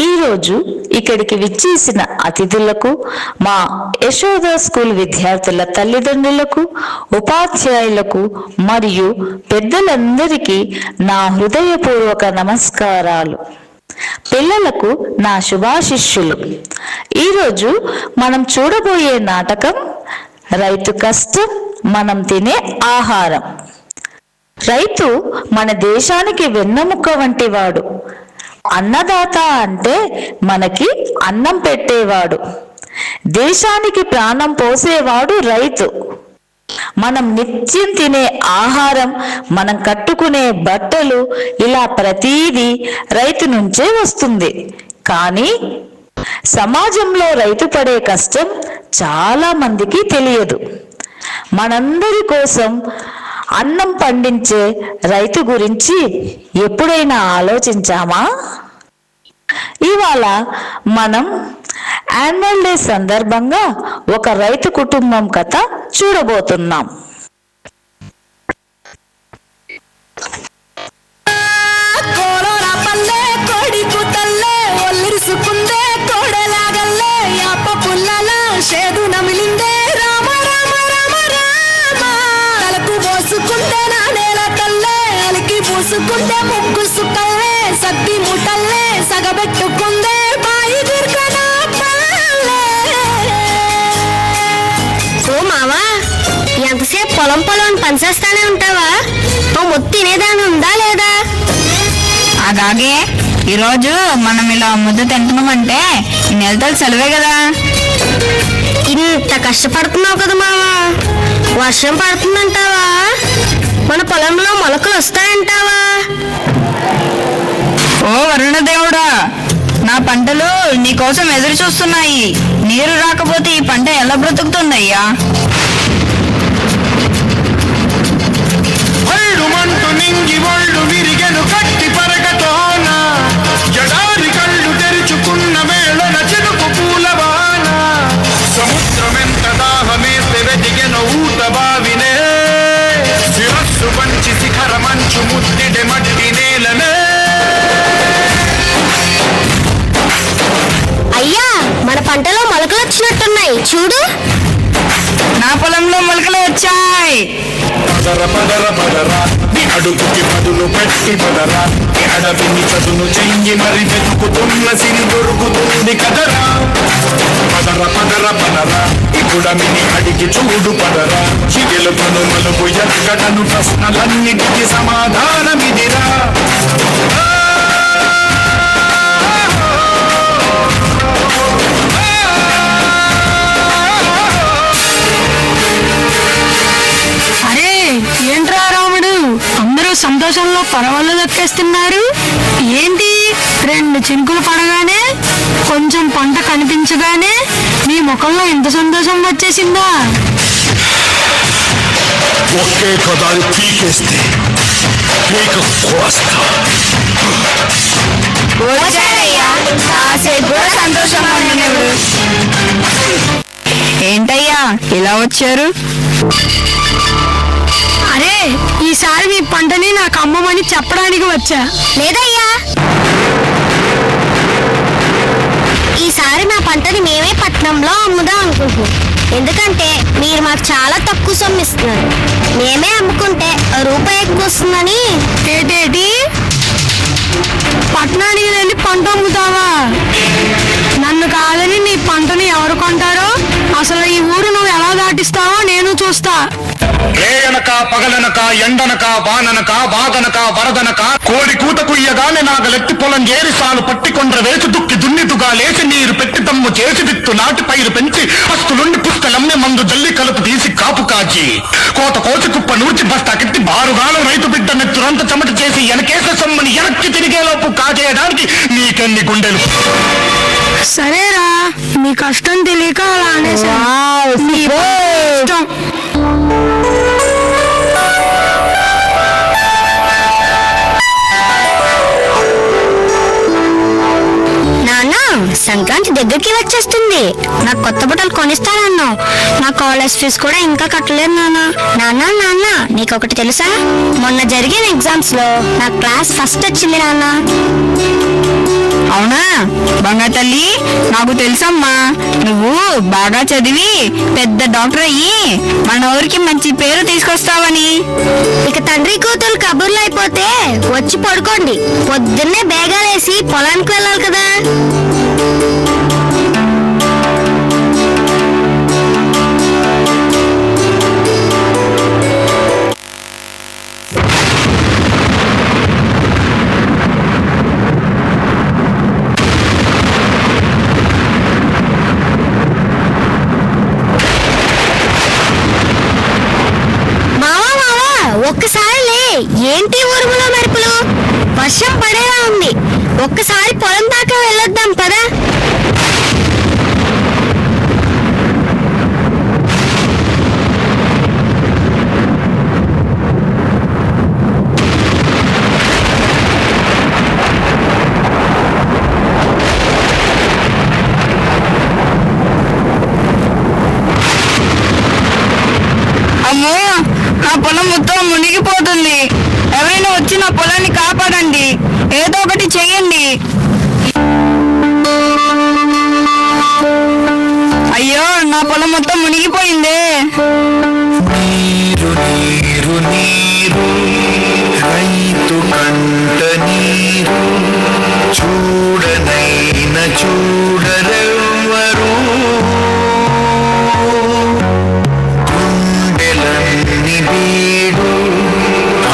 ఈరోజు ఇక్కడికి విచ్చేసిన అతిథులకు, మా యశోద స్కూల్ విద్యార్థుల తల్లిదండ్రులకు, ఉపాధ్యాయులకు మరియు పెద్దలందరికీ నా హృదయపూర్వక నమస్కారాలు. పిల్లలకు నా శుభాశిష్యులు. ఈరోజు మనం చూడబోయే నాటకం రైతు కష్టం మనం తినే ఆహారం. రైతు మన దేశానికి వెన్నెముక వంటి వాడు. అన్నదాత అంటే మనకి అన్నం పెట్టేవాడు. దేశానికి ప్రాణం పోసేవాడు రైతు. మనం నిత్యం తినే ఆహారం, మనం కట్టుకునే బట్టలు, ఇలా ప్రతీదీ రైతు నుంచే వస్తుంది. కానీ సమాజంలో రైతు పడే కష్టం చాలా మందికి తెలియదు. మనందరి కోసం అన్నం పండించే రైతు గురించి ఎప్పుడైనా ఆలోచించామా? ఇవాళ మనం యాన్యువల్ డే సందర్భంగా ఒక రైతు కుటుంబం కథ చూడబోతున్నాం. పూసుకుంటే ముగ్గు సుక్కల్లే సద్ది ముట్టల్లే సగబెట్టుకుందే బాయి దుర్గనా ఓ మావా, ఎంతసేపు పొలం పొలం పనిచేస్తానే ఉంటావా? ఓ ముత్తి తినేదాని ఉందా లేదా? అలాగే ఈరోజు మనం ఇలా ముద్ద తింటున్నామంటే ఈ నెలతలు సెలవే కదా. ఇంత కష్టపడుతున్నావు కదా మావా, వర్షం పడుతుందంటావా? మన పొలంలో మొలకలు వస్తాయంటావా? ఓ వరుణ దేవుడా, నా పంటలు నీకోసం ఎదురు చూస్తున్నాయి. నీరు రాకపోతే ఈ పంట ఎలా బ్రతుకుతుందయ్యా? అయ్యా, మన పంటలో మొలకలు వచ్చినట్టున్నాయి చూడు. నా పొలంలో మొలకలు వచ్చాయి. అడుగుకి పదును పెట్టి పదరా, అడవిని చదును చెయ్యి మరి వెతుకుతున్న సిరి దొరుకుతుంది కదరా. పదర పదర పదరా, ఇప్పుడమిని అడిగి చూడు పదరా. చిగెలుపును మలుపు ఎక్కడను ప్రశ్నలన్నిటికీ సమాధానమిదిరా. ఏంట్రా రాముడు, అందరూ సంతోషంలో పరవళ్ళు దక్కేస్తున్నారు ఏంటి? 2 చినుకులు పడగానే, కొంచెం పంట కనిపించగానే మీ ముఖంలో ఇంత సంతోషం వచ్చేసిందా? ఒకే కదాలు పీకేస్తే పీక కోస్తా. ఏంటయ్యా ఇలా వచ్చారు? అరే, ఈసారి మీ పంటని నాకు అమ్మమని చెప్పడానికి వచ్చా. లేదయ్యా, ఈసారి మా పంటని మేమే పట్నంలో అమ్ముదాం అనుకుంటున్నాం. ఎందుకంటే మీరు మాకు చాలా తక్కువ సొమ్ము ఇస్తున్నారు. మేమే అమ్ముకుంటే రూపాయి ఎక్కువ వస్తుందని. ఏటేటి, పట్నానికి వెళ్ళి పంట అమ్ముతావా? నన్ను కాదని నీ పంటని ఎవరు కొంటారో? అసలు ఈ ఊరు నువ్వు ఎలా దాటిస్తావో నేను చూస్తా. రేయనక పగలనక ఎండనక వాననక వాగనక వరదనక కోడి కూత కుయ్యగానే నాగలెత్తి పొలం చేరి సాలు పట్టికొండ్ర వేసి దుక్కి దున్నితుగా లేచి నీరు పెట్టి తమ్ము చేసి విత్తు నాటి పైరు పెంచి అస్తులుండి పుస్తలమ్మి మందు జల్లి కలుపు తీసి కాపు కాచి కోత కోసి కుప్ప నూర్చి బస్తాకెత్తి బారుగాలం రైతు బిడ్డ నెత్తురంత చెమట చేసి వెనకేస సొమ్ముని వెనక్కి తిరిగేలోపు కాజేయడానికి నీకెన్ని గుండెలు. సరేరా, నీ కష్టం తెలియక అలా అనేసా. నాన్న, సంక్రాంతి దగ్గరికి వచ్చేస్తుంది. నాకు కొత్త బట్టలు కొనిస్తానన్నావు. నా కాలేజ్ ఫీజు కూడా ఇంకా కట్టలేదు నాన్న. నాన్న నాన్న నీకొకటి తెలుసా? మొన్న జరిగిన ఎగ్జామ్స్ లో నా క్లాస్ ఫస్ట్ వచ్చింది నాన్న. అవునా బంగారు తల్లి, నాకు తెలుసమ్మా. నువ్వు బాగా చదివి పెద్ద డాక్టర్ అయ్యి మన ఊరికి మంచి పేరు తీసుకొస్తావని. ఇక తండ్రి కూతురు కబుర్లు అయిపోతే వచ్చి పడుకోండి. పొద్దున్నే బేగాలేసి పొలానికి వెళ్ళాలి కదా. ఒక్కసారి ఏంటి ఊరుములో మెరుపులు? వర్షం పడేలా ఉంది. ఒక్కసారి పొలం దాకా వెళ్ళొద్దాం పదా. అమ్మో, నా పొలం మొత్తం మునిగిపోతుంది. ఎవరైనా వచ్చి నా పొలాన్ని కాపాడండి, ఏదో ఒకటి చెయ్యండి. అయ్యో, నా పొలం మొత్తం మునిగిపోయిందే. నీరు నీరు నీరు రైతు కంట నీరు చూడనైన చూడరెవ్వరు గుండెలన్ని బీడు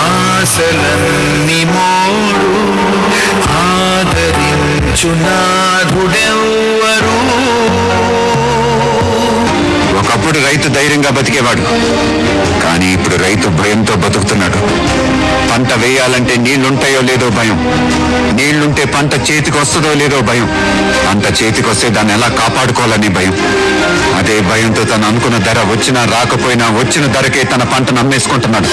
ఆశలన్ని మోడు ఆదరించు నాథుడెవ్వరు. ఒకప్పుడు రైతు ధైర్యంగా బతికేవాడు, కానీ ఇప్పుడు రైతు భయంతో బతుకుతున్నాడు. పంట వేయాలంటే నీళ్లుంటాయో లేదో భయం, నీళ్లుంటే పంట చేతికి వస్తుందో లేదో భయం, పంట చేతికి వస్తే దాన్ని ఎలా కాపాడుకోవాలని భయం. అదే భయంతో తను అనుకున్న ధర వచ్చినా రాకపోయినా వచ్చిన ధరకే తన పంటను అమ్మేసుకుంటున్నాడు.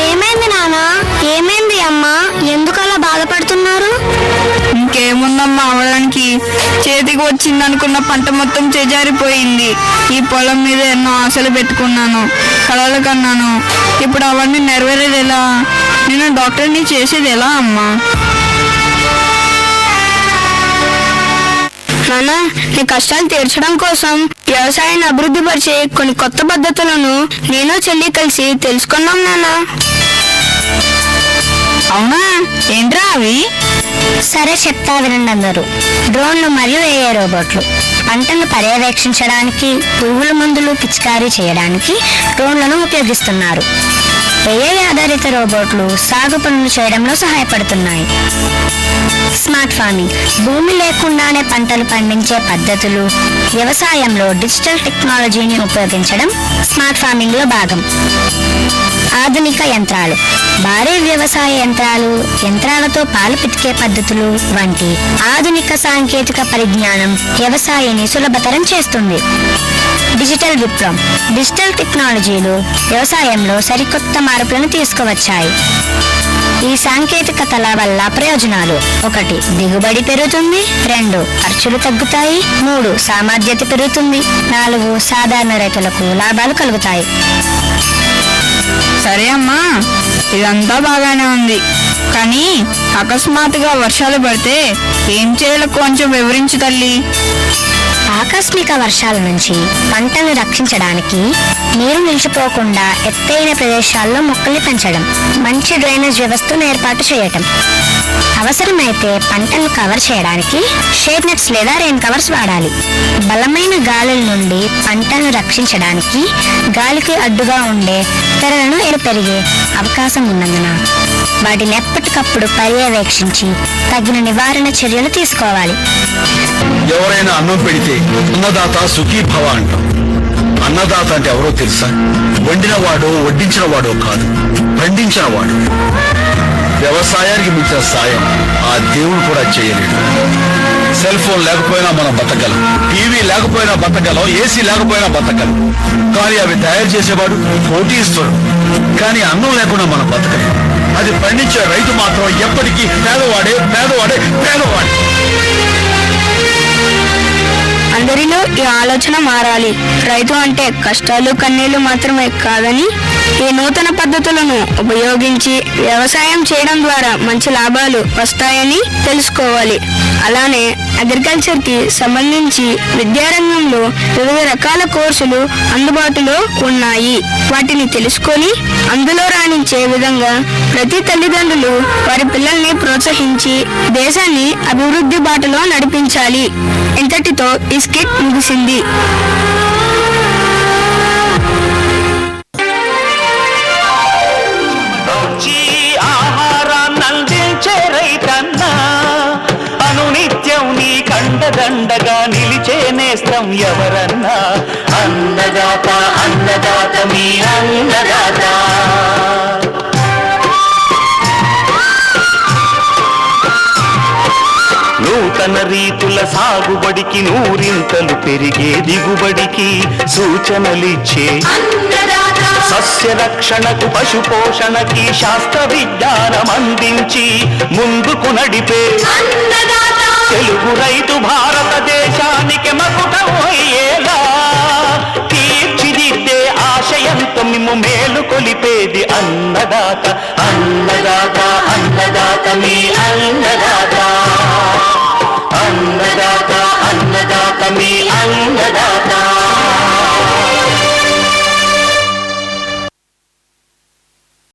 ఏమైంది నాన్న? ఏమైంది అమ్మా? ఎందుకు అలా బాధపడుతున్నారు? ఇంకేముందమ్మా అవడానికి, చేతికి వచ్చిందనుకున్న పంట మొత్తం చేజారిపోయింది. ఈ పొలం మీద ఎన్నో ఆశలు పెట్టుకున్నాను, కలలు కన్నాను. ఇప్పుడు అవన్నీ నెరవేరేది ఎలా? నేను డాక్టర్ని చేసేది ఎలా అమ్మా? నాన్న, నీ కష్టాలు తీర్చడం కోసం వ్యవసాయాన్ని అభివృద్ధి పరిచే కొన్ని కొత్త పద్ధతులను నేను చెల్లి కలిసి తెలుసుకున్నాం నాన్న. అవునా, ఏంట్రా అవి? సరే చెప్తా వినండి అందరూ. డ్రోన్లు మరియు ఏఏ రోబోట్లు పంటను పర్యవేక్షించడానికి, పురుగుల మందులు పిచికారీ చేయడానికి డ్రోన్లను ఉపయోగిస్తున్నారు. ఏఐ ఆధారిత రోబోట్లు సాగు పనులు చేయడంలో సహాయపడుతున్నాయి. స్మార్ట్ ఫార్మింగ్ భూమి లేకుండానే పంటలు పండించే పద్ధతులు. వ్యవసాయంలో డిజిటల్ టెక్నాలజీని ఉపయోగించడం స్మార్ట్ ఫార్మింగ్ లో భాగం. ఆధునిక యంత్రాలు భారీ వ్యవసాయ యంత్రాలు, యంత్రాలతో పాలు పితికే పద్ధతులు వంటి ఆధునిక సాంకేతిక పరిజ్ఞానం వ్యవసాయాన్ని సులభతరం చేస్తుంది. డిజిటల్ విప్లవం డిజిటల్ టెక్నాలజీలు వ్యవసాయంలో సరికొత్త మార్పులను తీసుకువచ్చాయి. ఈ సాంకేతికతల వల్ల ప్రయోజనాలు: 1 దిగుబడి పెరుగుతుంది, 2 ఖర్చులు తగ్గుతాయి, 3 సామర్థ్యత పెరుగుతుంది, 4 సాధారణ రైతులకు లాభాలు కలుగుతాయి. సరే అమ్మా, ఇదంతా బాగానే ఉంది, కానీ అకస్మాత్తుగా వర్షాలు పడితే ఏం చేయాలో కొంచెం వివరించు తల్లి. ఆకస్మిక వర్షాల నుంచి పంటను రక్షించడానికి నీరు నిలిచిపోకుండా ఎత్తైన ప్రదేశాల్లో మొక్కల్ని పెంచడం, మంచి డ్రైనేజ్ వ్యవస్థను ఏర్పాటు చేయటం. అవసరమైతే పంటను కవర్ చేయడానికి షేడ్ నెట్స్ లేదా రెయిన్ కవర్స్ వాడాలి. బలమైన గాలుల నుండి పంటను రక్షించడానికి గాలికి అడ్డుగా ఉండే తెరలను పెరిగే అవకాశం ఉన్నందున వాటిని ఎప్పటికప్పుడు పర్యవేక్షించి తగిన నివారణ చర్యలు తీసుకోవాలి. ఎవరైనా అన్నం పెడితే అన్నదాత సుఖీభవ అంటాం. అన్నదాత అంటే ఎవరో తెలుసా? వండినవాడో వడ్డించిన వాడో కాదు, పండించిన వాడు. వ్యవసాయానికి మించిన సాయం ఆ దేవుడు కూడా చేయలేడు. సెల్ ఫోన్ లేకపోయినా మనం బతకగలం, టీవీ లేకపోయినా బతకగలం, ఏసీ లేకపోయినా బతకగలం. కానీ అవి తయారు చేసేవాడు కోటీశ్వరుడు. కానీ అన్నం లేకుండా మనం బతకలేం. అది పండించే రైతు మాత్రం ఎప్పటికీ పేదవాడే పేదవాడే పేదవాడే. అందరిలో ఈ ఆలోచన మారాలి. రైతు అంటే కష్టాలు కన్నీళ్లు మాత్రమే కాదని ఈ నూతన పద్ధతులను ఉపయోగించి వ్యవసాయం చేయడం ద్వారా మంచి లాభాలు వస్తాయని తెలుసుకోవాలి. అలానే అగ్రికల్చర్ కి సంబంధించి విద్యారంగంలో వివిధ రకాల కోర్సులు అందుబాటులో ఉన్నాయి. వాటిని తెలుసుకొని అందులో రాణించే విధంగా ప్రతి తల్లిదండ్రులు వారి పిల్లల్ని ప్రోత్సహించి దేశాన్ని అభివృద్ధి బాటలో నడిపించాలి. ఇంతటితో ఈ స్కిట్ ముగిసింది. దండగా నిలిచే నేస్తం ఎవరన్నా అన్నదాత అన్నదాత మీ అన్నదాత. నూతన రీతుల సాగుబడికి నూరింతలు పెరిగే దిగుబడికి సూచనలిచ్చే సస్య రక్షణకు పశు పోషణకి శాస్త్ర విజ్ఞానం అందించి ముందుకు నడిపే తెలుగు రైతు భారతదేశానికి మకుటం అయ్యేలా తీర్చిదిద్దే ఆశయంతో మిమ్ము మేలు కొలిపేది అన్నదాత అన్నదాత అన్నదాత మీ అన్నదాత అన్నదాత అన్నదాత మీ అన్నదాత.